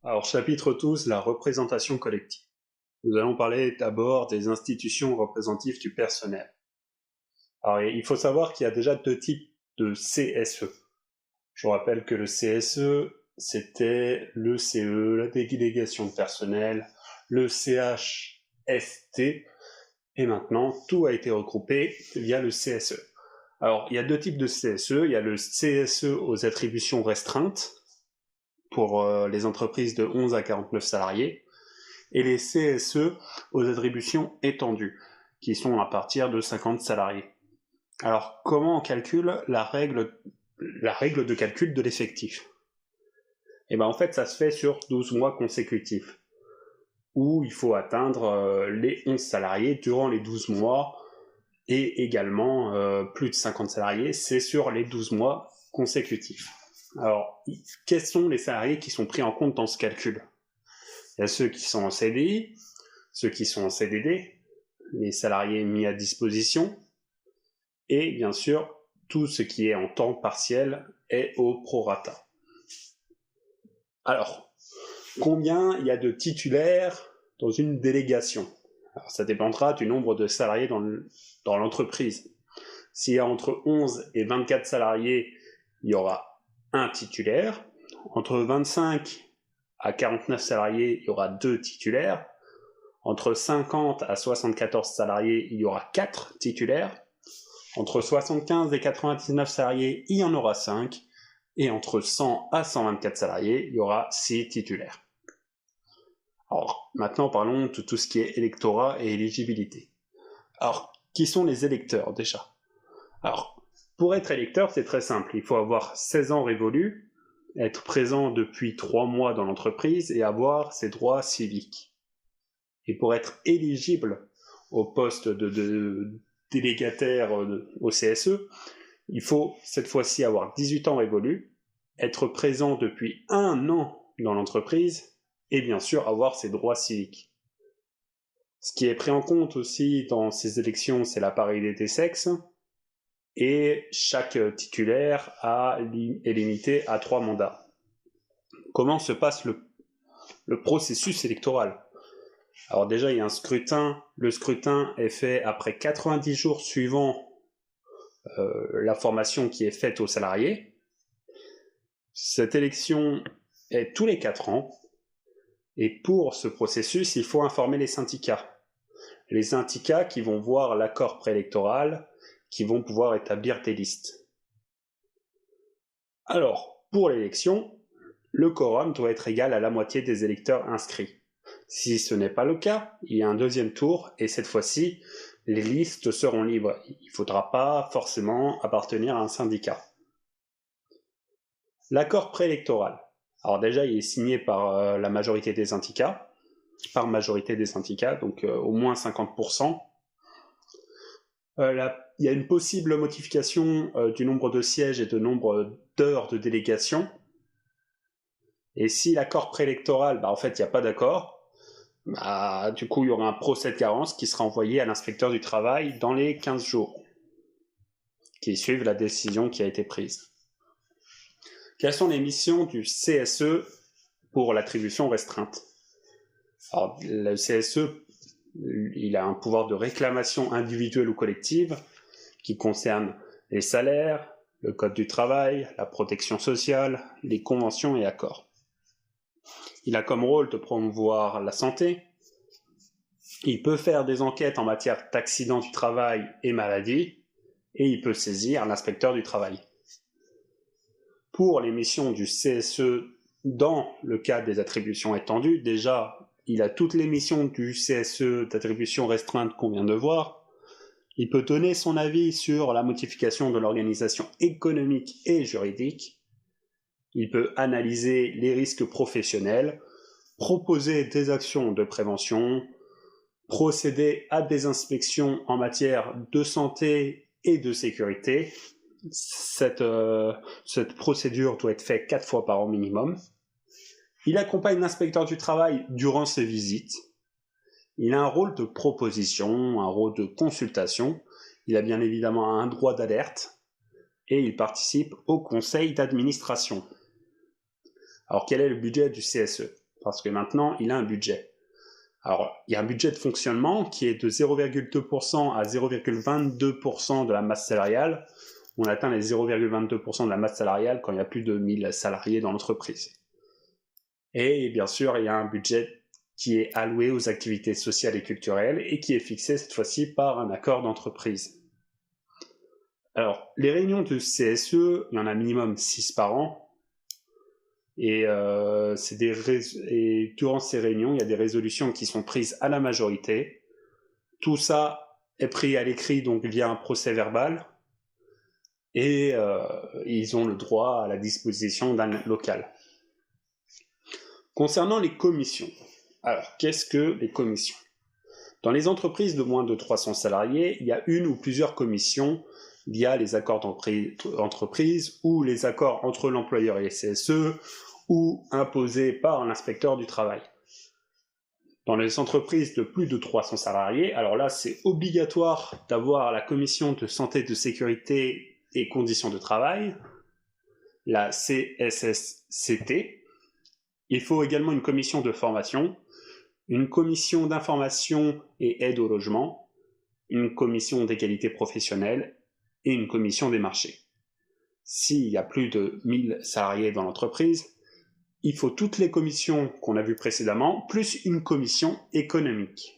Alors, chapitre 12, la représentation collective. Nous allons parler d'abord des institutions représentatives du personnel. Alors, il faut savoir qu'il y a déjà deux types de CSE. Je vous rappelle que le CSE, c'était le CE, la délégation de personnel, le CHST, et maintenant, tout a été regroupé via le CSE. Alors, il y a deux types de CSE. Il y a le CSE aux attributions restreintes, pour les entreprises de 11 à 49 salariés, et les CSE aux attributions étendues, qui sont à partir de 50 salariés. Alors, comment on calcule la règle de calcul de l'effectif? Et bien en fait, ça se fait sur 12 mois consécutifs, où il faut atteindre les 11 salariés durant les 12 mois, et également plus de 50 salariés, c'est sur les 12 mois consécutifs. Alors, quels sont les salariés qui sont pris en compte dans ce calcul? Il y a ceux qui sont en CDI, ceux qui sont en CDD, les salariés mis à disposition, et bien sûr, tout ce qui est en temps partiel est au prorata. Alors, combien il y a de titulaires dans une délégation? Alors, ça dépendra du nombre de salariés dans l'entreprise. S'il y a entre 11 et 24 salariés, il y aura un titulaire. Entre 25 à 49 salariés, il y aura 2 titulaires. Entre 50 à 74 salariés, il y aura 4 titulaires. Entre 75 et 99 salariés, il y en aura 5. Et entre 100 à 124 salariés, il y aura 6 titulaires. Alors, maintenant, parlons de tout ce qui est électorat et éligibilité. Alors, qui sont les électeurs, déjà? Alors, pour être électeur, c'est très simple. Il faut avoir 16 ans révolus, être présent depuis 3 mois dans l'entreprise et avoir ses droits civiques. Et pour être éligible au poste de délégataire au CSE, il faut cette fois-ci avoir 18 ans révolus, être présent depuis 1 an dans l'entreprise et bien sûr avoir ses droits civiques. Ce qui est pris en compte aussi dans ces élections, c'est la parité des sexes, et chaque titulaire est limité à 3 mandats. Comment se passe le processus électoral? Alors déjà, il y a un scrutin. Le scrutin est fait après 90 jours suivant la formation qui est faite aux salariés. Cette élection est tous les 4 ans. Et pour ce processus, il faut informer les syndicats. Les syndicats qui vont voir l'accord préélectoral, qui vont pouvoir établir des listes. Alors, pour l'élection, le quorum doit être égal à la moitié des électeurs inscrits. Si ce n'est pas le cas, il y a un deuxième tour, et cette fois-ci, les listes seront libres. Il ne faudra pas forcément appartenir à un syndicat. L'accord préélectoral. Alors déjà, il est signé par la majorité des syndicats, donc au moins 50%. Il y a une possible modification du nombre de sièges et de nombre d'heures de délégation. Et si l'accord préélectoral, en fait, il n'y a pas d'accord, du coup, il y aura un procès de carence qui sera envoyé à l'inspecteur du travail dans les 15 jours qui suivent la décision qui a été prise. Quelles sont les missions du CSE pour l'attribution restreinte? Alors, le CSE, il a un pouvoir de réclamation individuelle ou collective qui concerne les salaires, le code du travail, la protection sociale, les conventions et accords. Il a comme rôle de promouvoir la santé. Il peut faire des enquêtes en matière d'accidents du travail et maladies, et il peut saisir l'inspecteur du travail. Pour les missions du CSE dans le cadre des attributions étendues, déjà, il a toutes les missions du CSE d'attribution restreinte qu'on vient de voir. Il peut donner son avis sur la modification de l'organisation économique et juridique. Il peut analyser les risques professionnels, proposer des actions de prévention, procéder à des inspections en matière de santé et de sécurité. Cette procédure doit être faite 4 fois par an minimum. Il accompagne l'inspecteur du travail durant ses visites. Il a un rôle de proposition, un rôle de consultation. Il a bien évidemment un droit d'alerte et il participe au conseil d'administration. Alors quel est le budget du CSE? parce que maintenant, il a un budget. Alors, il y a un budget de fonctionnement qui est de 0,2% à 0,22% de la masse salariale. On atteint les 0,22% de la masse salariale quand il y a plus de 1000 salariés dans l'entreprise. Et bien sûr, il y a un budget qui est alloué aux activités sociales et culturelles et qui est fixé cette fois-ci par un accord d'entreprise. Alors, les réunions de CSE, il y en a minimum 6 par an. Et durant ces réunions, il y a des résolutions qui sont prises à la majorité. Tout ça est pris à l'écrit, donc via un procès verbal. Et ils ont le droit à la disposition d'un local. Concernant les commissions. Alors, qu'est-ce que les commissions? Dans les entreprises de moins de 300 salariés, il y a une ou plusieurs commissions via les accords d'entreprise ou les accords entre l'employeur et les CSE ou imposés par l'inspecteur du travail. Dans les entreprises de plus de 300 salariés, alors là, c'est obligatoire d'avoir la commission de santé, de sécurité et conditions de travail, la CSSCT. Il faut également une commission de formation, une commission d'information et aide au logement, une commission d'égalité professionnelle et une commission des marchés. S'il y a plus de 1000 salariés dans l'entreprise, il faut toutes les commissions qu'on a vues précédemment, plus une commission économique.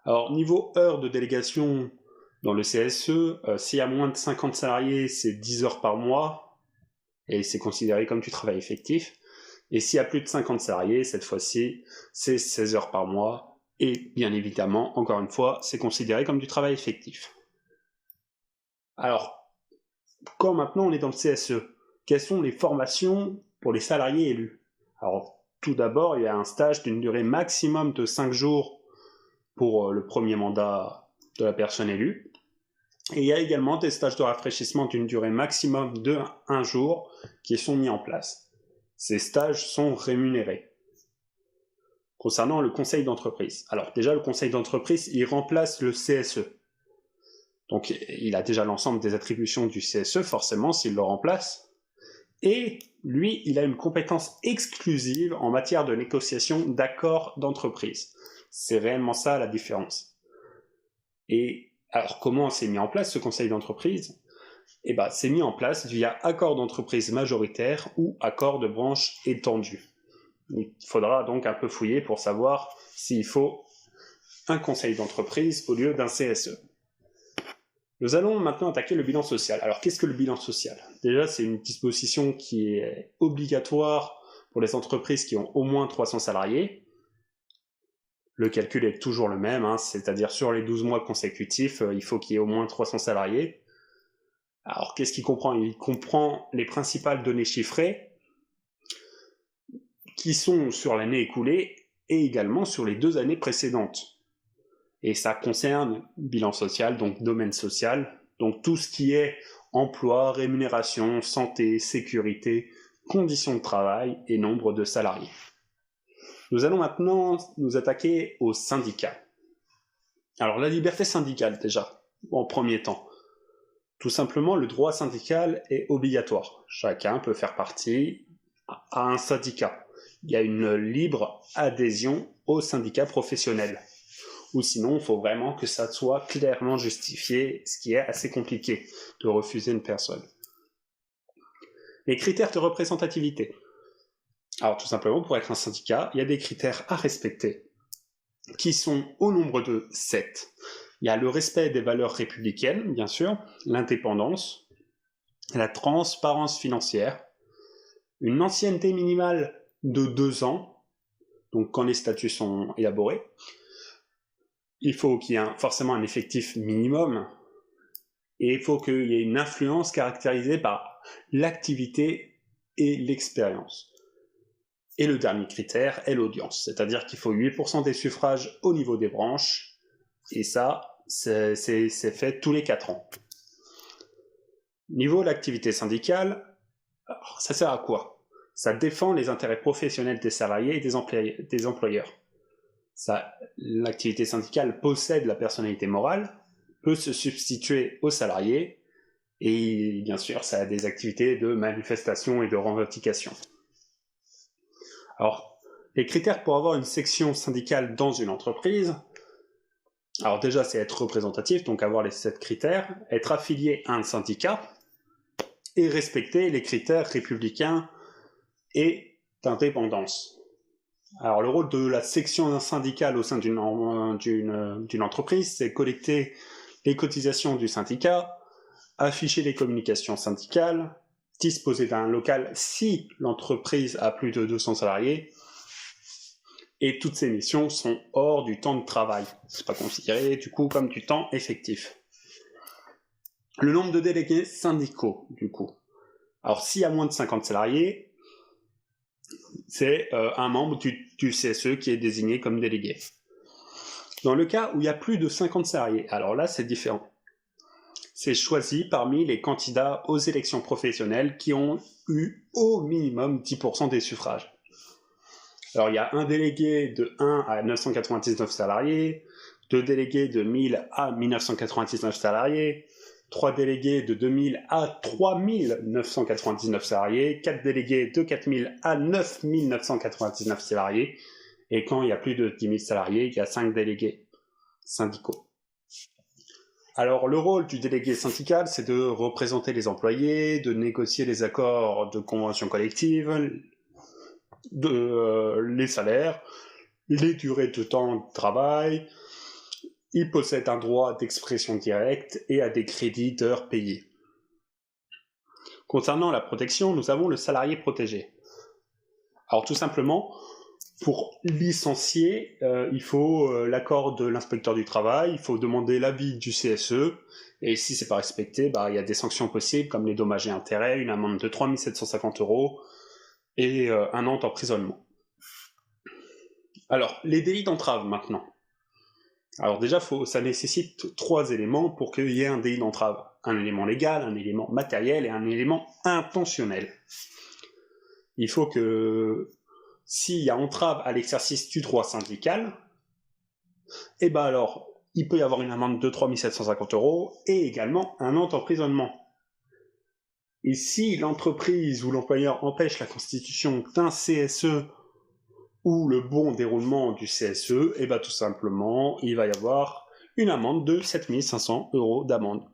Alors, niveau heures de délégation dans le CSE, s'il y a moins de 50 salariés, c'est 10 heures par mois, et c'est considéré comme du travail effectif. Et s'il y a plus de 50 salariés, cette fois-ci, c'est 16 heures par mois, et bien évidemment, encore une fois, c'est considéré comme du travail effectif. Alors, quand maintenant on est dans le CSE, quelles sont les formations pour les salariés élus? Alors, tout d'abord, il y a un stage d'une durée maximum de 5 jours pour le premier mandat de la personne élue. Et il y a également des stages de rafraîchissement d'une durée maximum de 1 jour qui sont mis en place. Ces stages sont rémunérés. Concernant le conseil d'entreprise. Alors déjà, le conseil d'entreprise, il remplace le CSE. Donc il a déjà l'ensemble des attributions du CSE, forcément, s'il le remplace. Et lui, il a une compétence exclusive en matière de négociation d'accords d'entreprise. C'est réellement ça la différence. Et alors, comment c'est mis en place ce conseil d'entreprise? Eh bien, c'est mis en place via accord d'entreprise majoritaire ou accord de branche étendu. Il faudra donc un peu fouiller pour savoir s'il faut un conseil d'entreprise au lieu d'un CSE. Nous allons maintenant attaquer le bilan social. Alors, qu'est-ce que le bilan social? Déjà, c'est une disposition qui est obligatoire pour les entreprises qui ont au moins 300 salariés. Le calcul est toujours le même, c'est-à-dire sur les 12 mois consécutifs, il faut qu'il y ait au moins 300 salariés. Alors, qu'est-ce qu'il comprend? Il comprend les principales données chiffrées qui sont sur l'année écoulée et également sur les 2 années précédentes. Et ça concerne bilan social, donc domaine social, donc tout ce qui est emploi, rémunération, santé, sécurité, conditions de travail et nombre de salariés. Nous allons maintenant nous attaquer aux syndicats. Alors la liberté syndicale déjà, en premier temps. Tout simplement, le droit syndical est obligatoire. Chacun peut faire partie à un syndicat. Il y a une libre adhésion au syndicat professionnel. Ou sinon, il faut vraiment que ça soit clairement justifié, ce qui est assez compliqué de refuser une personne. Les critères de représentativité. Alors tout simplement, pour être un syndicat, il y a des critères à respecter, qui sont au nombre de 7. Il y a le respect des valeurs républicaines, bien sûr, l'indépendance, la transparence financière, une ancienneté minimale de 2 ans, donc quand les statuts sont élaborés. Il faut qu'il y ait forcément un effectif minimum, et il faut qu'il y ait une influence caractérisée par l'activité et l'expérience. Et le dernier critère est l'audience, c'est-à-dire qu'il faut 8% des suffrages au niveau des branches, et ça, c'est fait tous les 4 ans. Niveau de l'activité syndicale, alors, ça sert à quoi? Ça défend les intérêts professionnels des salariés et des employeurs. L'activité syndicale possède la personnalité morale, peut se substituer aux salariés, et bien sûr, ça a des activités de manifestation et de revendication. Alors, les critères pour avoir une section syndicale dans une entreprise, alors déjà c'est être représentatif, donc avoir les 7 critères, être affilié à un syndicat, et respecter les critères républicains et d'indépendance. Alors le rôle de la section syndicale au sein d'une entreprise, c'est collecter les cotisations du syndicat, afficher les communications syndicales, disposer d'un local si l'entreprise a plus de 200 salariés, et toutes ces missions sont hors du temps de travail. C'est pas considéré du coup comme du temps effectif. Le nombre de délégués syndicaux, du coup. Alors s'il y a moins de 50 salariés, c'est un membre du CSE qui est désigné comme délégué. Dans le cas où il y a plus de 50 salariés, alors là c'est différent. C'est choisi parmi les candidats aux élections professionnelles qui ont eu au minimum 10% des suffrages. Alors il y a un délégué de 1 à 999 salariés, 2 délégués de 1000 à 1999 salariés, 3 délégués de 2000 à 3999 salariés, 4 délégués de 4000 à 9999 salariés, et quand il y a plus de 10 000 salariés, il y a 5 délégués syndicaux. Alors le rôle du délégué syndical, c'est de représenter les employés, de négocier les accords de convention collective, les salaires, les durées de temps de travail. Il possède un droit d'expression directe et a des crédits d'heures payées. Concernant la protection, nous avons le salarié protégé. Alors tout simplement, pour licencier, il faut l'accord de l'inspecteur du travail, il faut demander l'avis du CSE, et si c'est pas respecté, il y a des sanctions possibles comme les dommages et intérêts, une amende de 3 750 € et 1 an d'emprisonnement. Alors, les délits d'entrave maintenant. Alors déjà, ça nécessite 3 éléments pour qu'il y ait un délit d'entrave. Un élément légal, un élément matériel et un élément intentionnel. Il faut que, s'il y a entrave à l'exercice du droit syndical, alors, il peut y avoir une amende de 3 750 € et également 1 an d'emprisonnement. Et si l'entreprise ou l'employeur empêche la constitution d'un CSE ou le bon déroulement du CSE, tout simplement, il va y avoir une amende de 7 500 € d'amende.